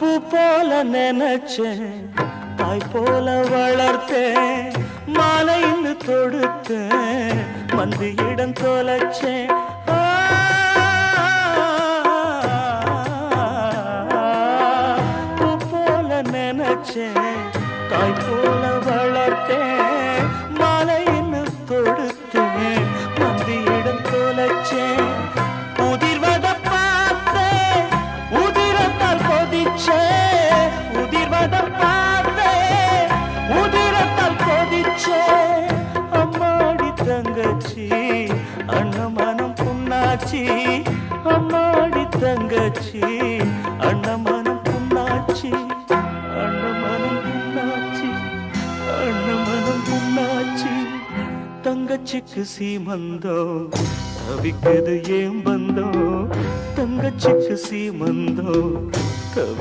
பூ போல நினைச்சேன், தாய் போல வளர்த்தேன், மாலைன்னு தொடுத்தேன், மந்தியிடம் தொலைச்சேன். பூ போல நினைச்சேன், தாய் போல வளர்த்தேன், மாலைன்னு தொடுத்தேன், மந்தியிடம் தொலைச்சேன். உதிர்வத பார்த்தேன், உதிரத்தால் கொதிச்சேன், உதிர்வத பார்த்தேன், உதிரத்தால் கொதிச்சேன். அம்மாடி தங்கச்சி அண்ணமனம் புண்ணாச்சி, அம்மாடி தங்கச்சி அண்ணமனம் புண்ணாச்சி, அண்ணமனம் புண்ணாச்சி, அண்ணமனம் புண்ணாச்சி. தங்கச்சிக்கு சீமந்தோ தவிக்குது ஏன் பந்தோ, தங்கச்சிக்கு சீமந்தோ தவி